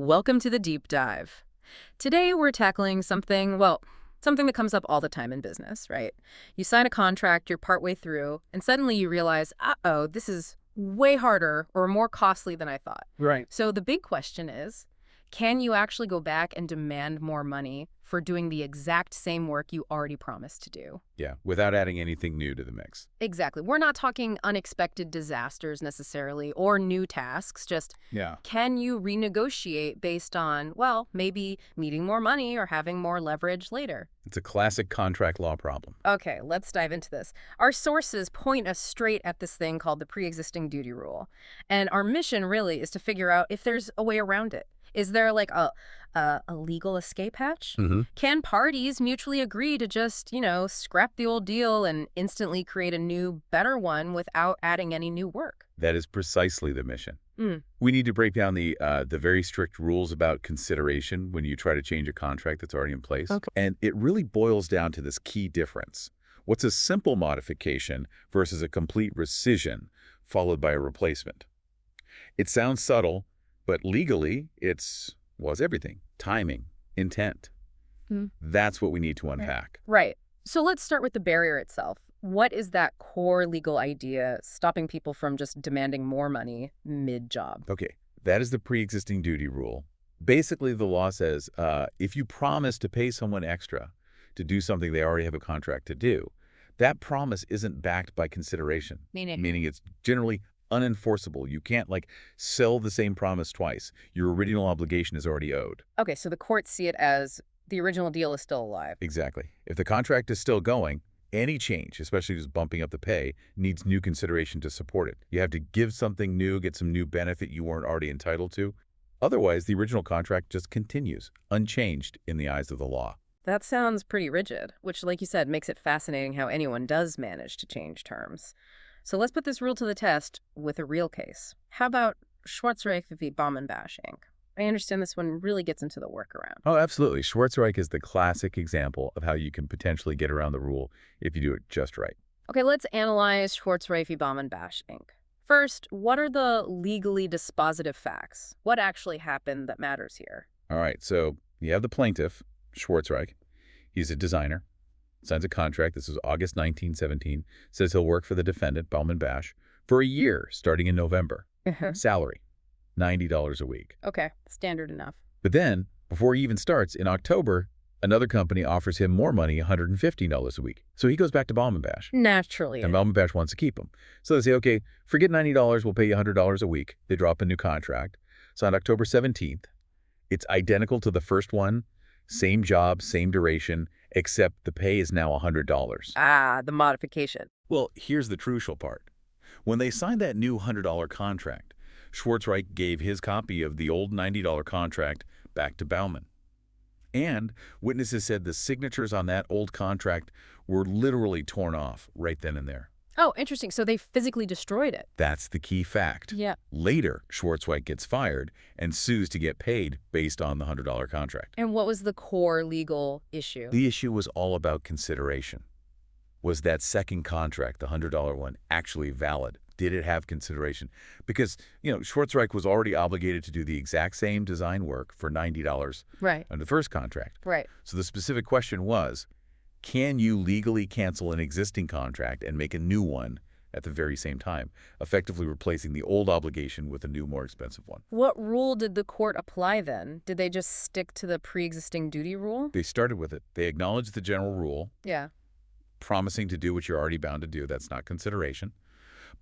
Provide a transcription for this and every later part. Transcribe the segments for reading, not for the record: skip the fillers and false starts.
Welcome to the deep dive. Today we're tackling something, well, something that comes up all the time in business, right? You sign a contract, you're partway through, and suddenly you realize, uh-oh, this is way harder or more costly than I thought. Right. So the big question is, can you actually go back and demand more money for doing the exact same work you already promised to do? Yeah, without adding anything new to the mix. Exactly. We're not talking unexpected disasters necessarily or new tasks, just Yeah. can you renegotiate based on, well, maybe needing more money or having more leverage later? It's a classic contract law problem. Okay, let's dive into this. Our sources point us straight at this thing called the pre-existing duty rule. And our mission really is to figure out if there's a way around it. Is there like a legal escape hatch? Mm-hmm. Can parties mutually agree to just, scrap the old deal and instantly create a new, better one without adding any new work? That is precisely the mission. Mm. We need to break down the very strict rules about consideration when you try to change a contract that's already in place. Okay. And it really boils down to this key difference. What's a simple modification versus a complete rescission followed by a replacement? It sounds subtle, but legally it's everything. Timing, intent. Mm. That's what we need to unpack. Right. So let's start with the barrier itself. What is that core legal idea stopping people from just demanding more money mid-job? Okay, that is the pre-existing duty rule. Basically, the law says if you promise to pay someone extra to do something they already have a contract to do, that promise isn't backed by consideration. Meaning it's generally unenforceable. You can't, sell the same promise twice. Your original obligation is already owed. Okay, so the courts see it as the original deal is still alive. Exactly. If the contract is still going, any change, especially just bumping up the pay, needs new consideration to support it. You have to give something new, get some new benefit you weren't already entitled to. Otherwise, the original contract just continues, unchanged in the eyes of the law. That sounds pretty rigid, which, like you said, makes it fascinating how anyone does manage to change terms. So let's put this rule to the test with a real case. How about Schwarzreich v. Boehm and Bash, Inc.? I understand this one really gets into the workaround. Oh, absolutely. Schwarzreich is the classic example of how you can potentially get around the rule if you do it just right. Okay, let's analyze Schwarzreich v. Boehm and Bash, Inc. First, what are the legally dispositive facts? What actually happened that matters here? All right, so you have the plaintiff, Schwarzreich. He's a designer, signs a contract. This is August 1917. Says he'll work for the defendant, Boehm and Bash, for a year starting in November. Salary, $90 a week. Okay, standard enough. But then, before he even starts, in October, another company offers him more money, $150 a week. So he goes back to Boehm and Bash. Naturally. And Boehm and Bash wants to keep him. So they say, okay, forget $90, we'll pay you $100 a week. They drop a new contract. So on October 17th, it's identical to the first one, same job, same duration, except the pay is now $100. Ah, the modification. Well, here's the crucial part. When they signed that new $100 contract, Schwarzreich gave his copy of the old $90 contract back to Boehm. And witnesses said the signatures on that old contract were literally torn off right then and there. Oh, interesting. So they physically destroyed it. That's the key fact. Yeah. Later, Schwarzreich gets fired and sues to get paid based on the $100 contract. And what was the core legal issue? The issue was all about consideration. Was that second contract, the $100 one, actually valid? Did it have consideration? Because, Schwarzreich was already obligated to do the exact same design work for $90 Right. under the first contract. Right. So the specific question was, can you legally cancel an existing contract and make a new one at the very same time, effectively replacing the old obligation with a new, more expensive one? What rule did the court apply then? Did they just stick to the pre-existing duty rule? They started with it. They acknowledged the general rule, Yeah. promising to do what you're already bound to do. That's not consideration.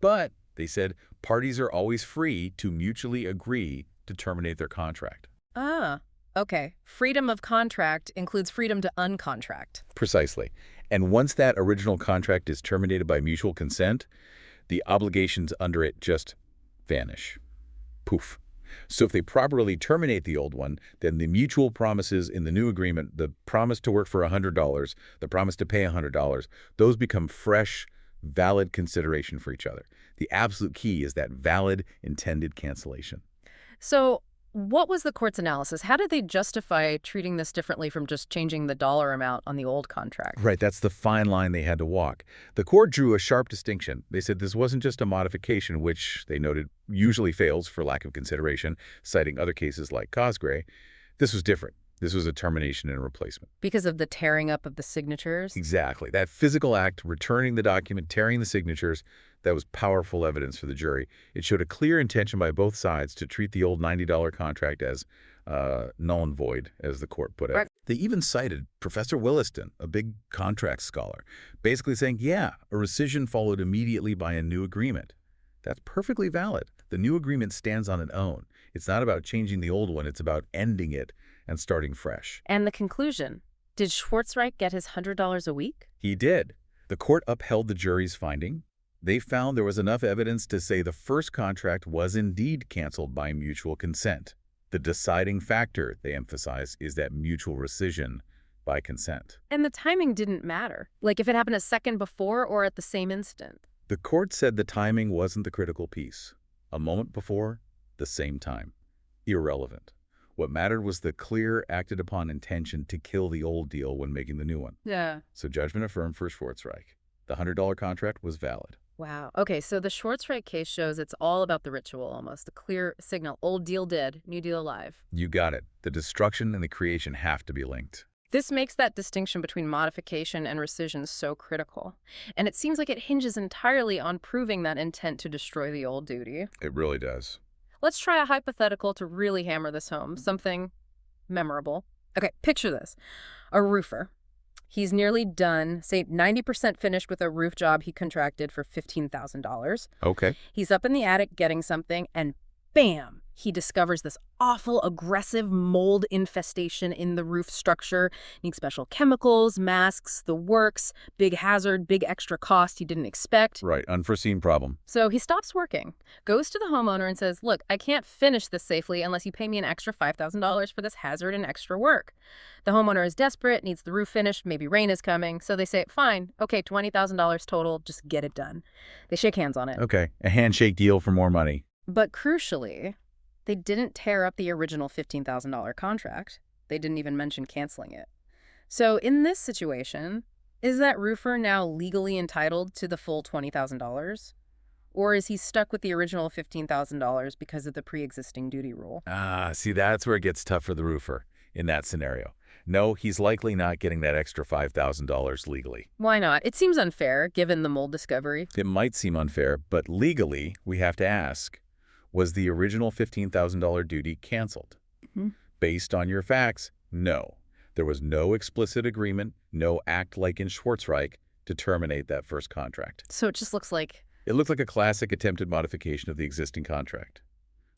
But they said parties are always free to mutually agree to terminate their contract. Ah, okay. Freedom of contract includes freedom to uncontract. Precisely. And once that original contract is terminated by mutual consent, the obligations under it just vanish. Poof. So if they properly terminate the old one, then the mutual promises in the new agreement, the promise to work for $100, the promise to pay $100, those become fresh, valid consideration for each other. The absolute key is that valid intended cancellation. So What was the court's analysis? How did they justify treating this differently from just changing the dollar amount on the old contract? Right, that's the fine line they had to walk. The court drew a sharp distinction. They said this wasn't just a modification, which they noted usually fails for lack of consideration, citing other cases like Cosgray. This was different. This was a termination and a replacement. Because of the tearing up of the signatures? Exactly. That physical act, returning the document, tearing the signatures, that was powerful evidence for the jury. It showed a clear intention by both sides to treat the old $90 contract as null and void, as the court put it. Right. They even cited Professor Williston, a big contract scholar, basically saying, yeah, a rescission followed immediately by a new agreement. That's perfectly valid. The new agreement stands on its own. It's not about changing the old one. It's about ending it and starting fresh. And the conclusion, did Schwarzreich get his $100 a week? He did. The court upheld the jury's finding. They found there was enough evidence to say the first contract was indeed canceled by mutual consent. The deciding factor, they emphasize, is that mutual rescission by consent. And the timing didn't matter. Like if it happened a second before or at the same instant. The court said the timing wasn't the critical piece. A moment before, the same time. Irrelevant. What mattered was the clear, acted-upon intention to kill the old deal when making the new one. Yeah. So judgment affirmed for Schwarzreich. The $100 contract was valid. Wow. Okay, so the Schwarzreich case shows it's all about the ritual almost. The clear signal, old deal dead, new deal alive. You got it. The destruction and the creation have to be linked. This makes that distinction between modification and rescission so critical. And it seems like it hinges entirely on proving that intent to destroy the old duty. It really does. Let's try a hypothetical to really hammer this home, something memorable. Okay, picture this. A roofer. He's nearly done, say 90% finished with a roof job he contracted for $15,000. Okay. He's up in the attic getting something, and bam! He discovers this awful, aggressive mold infestation in the roof structure. Needs special chemicals, masks, the works, big hazard, big extra cost he didn't expect. Right, unforeseen problem. So he stops working, goes to the homeowner and says, look, I can't finish this safely unless you pay me an extra $5,000 for this hazard and extra work. The homeowner is desperate, needs the roof finished, maybe rain is coming. So they say, fine, okay, $20,000 total, just get it done. They shake hands on it. Okay, a handshake deal for more money. But crucially, they didn't tear up the original $15,000 contract. They didn't even mention canceling it. So in this situation, is that roofer now legally entitled to the full $20,000? Or is he stuck with the original $15,000 because of the pre-existing duty rule? See, that's where it gets tough for the roofer in that scenario. No, he's likely not getting that extra $5,000 legally. Why not? It seems unfair, given the mold discovery. It might seem unfair, but legally, we have to ask, was the original $15,000 duty canceled? Mm-hmm. Based on your facts, no. There was no explicit agreement, no act like in Schwarzreich to terminate that first contract. So it just looks like... It looked like a classic attempted modification of the existing contract.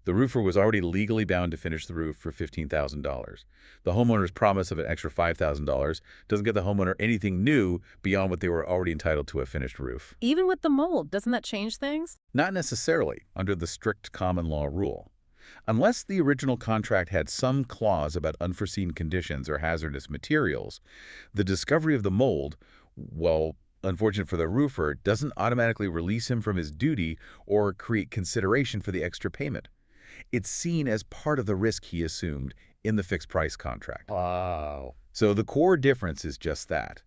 The roofer was already legally bound to finish the roof for $15,000. The homeowner's promise of an extra $5,000 doesn't get the homeowner anything new beyond what they were already entitled to a finished roof. Even with the mold, doesn't that change things? Not necessarily, under the strict common law rule. Unless the original contract had some clause about unforeseen conditions or hazardous materials, the discovery of the mold, well, unfortunate for the roofer, doesn't automatically release him from his duty or create consideration for the extra payment. It's seen as part of the risk he assumed in the fixed-price contract. Wow. So the core difference is just that.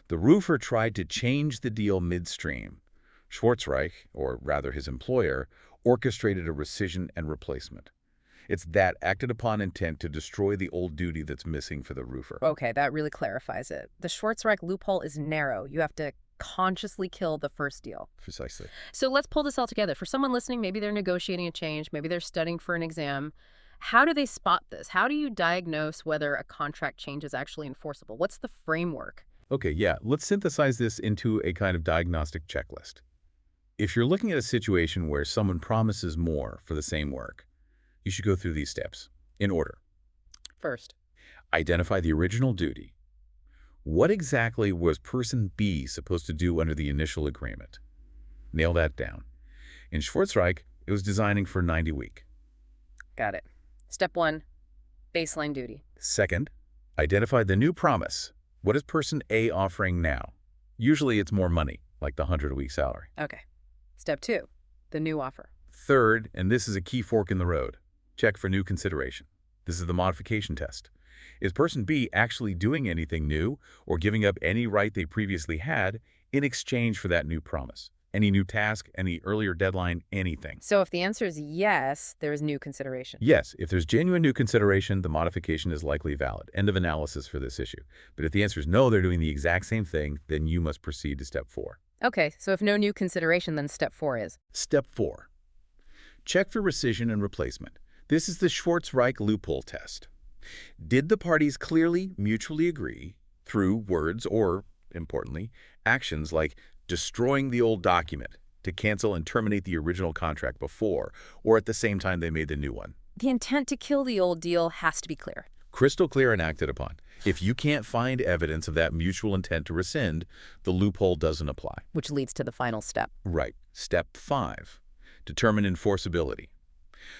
The roofer tried to change the deal midstream. Schwarzreich, or rather his employer, orchestrated a rescission and replacement. It's that acted-upon intent to destroy the old duty that's missing for the roofer. Okay, that really clarifies it. The Schwarzreich loophole is narrow. You have to consciously kill the first deal. Precisely. So let's pull this all together. For someone listening, maybe they're negotiating a change, maybe they're studying for an exam. How do they spot this? How do you diagnose whether a contract change is actually enforceable? What's the framework? Okay, yeah, let's synthesize this into a kind of diagnostic checklist. If you're looking at a situation where someone promises more for the same work, you should go through these steps in order. First, identify the original duty. What exactly was person B supposed to do under the initial agreement? Nail that down. In Schwarzreich, it was designing for 90 week. Got it. Step 1, baseline duty. Second, identify the new promise. What is person A offering now? Usually it's more money, like the 100-a-week salary. Okay. Step 2, the new offer. Third, and this is a key fork in the road, check for new consideration. This is the modification test. Is person B actually doing anything new or giving up any right they previously had in exchange for that new promise? Any new task, any earlier deadline, anything. So if the answer is yes, there is new consideration. Yes, if there's genuine new consideration, the modification is likely valid. End of analysis for this issue. But if the answer is no, they're doing the exact same thing, then you must proceed to step 4. Okay, so if no new consideration, then step 4 is? Step 4. Check for rescission and replacement. This is the Schwartz-Reich loophole test. Did the parties clearly mutually agree through words or, importantly, actions like destroying the old document to cancel and terminate the original contract before or at the same time they made the new one? The intent to kill the old deal has to be clear. Crystal clear and acted upon. If you can't find evidence of that mutual intent to rescind, the loophole doesn't apply. Which leads to the final step. Right. Step 5. Determine enforceability.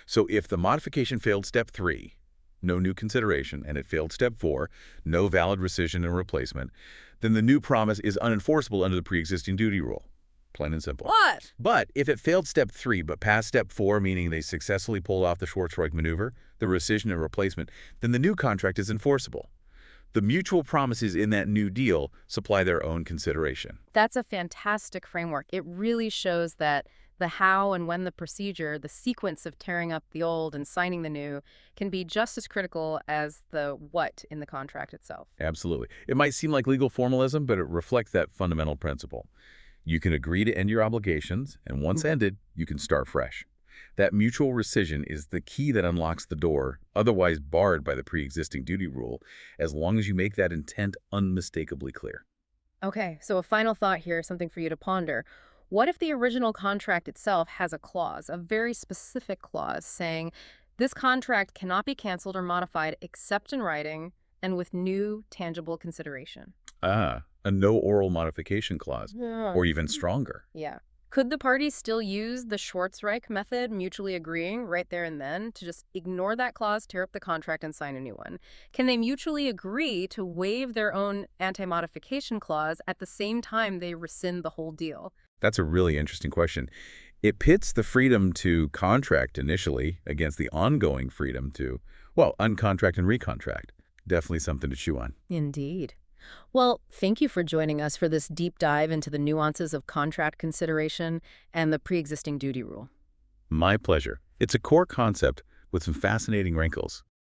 So if the modification failed step 3, no new consideration, and it failed step 4, no valid rescission and replacement, then the new promise is unenforceable under the pre-existing duty rule. Plain and simple. What? But if it failed step 3 but passed step 4, meaning they successfully pulled off the Schwartz-Reich maneuver, the rescission and replacement, then the new contract is enforceable. The mutual promises in that new deal supply their own consideration. That's a fantastic framework. It really shows that the how and when the procedure, the sequence of tearing up the old and signing the new, can be just as critical as the what in the contract itself. Absolutely. It might seem like legal formalism, but it reflects that fundamental principle. You can agree to end your obligations, and once ended, you can start fresh. That mutual rescission is the key that unlocks the door, otherwise barred by the pre-existing duty rule, as long as you make that intent unmistakably clear. Okay, so a final thought here, something for you to ponder. What if the original contract itself has a clause, a very specific clause, saying this contract cannot be canceled or modified except in writing and with new tangible consideration? Ah, a no oral modification clause, Yeah. or even stronger. Yeah. Could the parties still use the Schwartz-Reich method, mutually agreeing right there and then, to just ignore that clause, tear up the contract, and sign a new one? Can they mutually agree to waive their own anti-modification clause at the same time they rescind the whole deal? That's a really interesting question. It pits the freedom to contract initially against the ongoing freedom to, well, uncontract and recontract. Definitely something to chew on. Indeed. Well, thank you for joining us for this deep dive into the nuances of contract consideration and the pre-existing duty rule. My pleasure. It's a core concept with some fascinating wrinkles.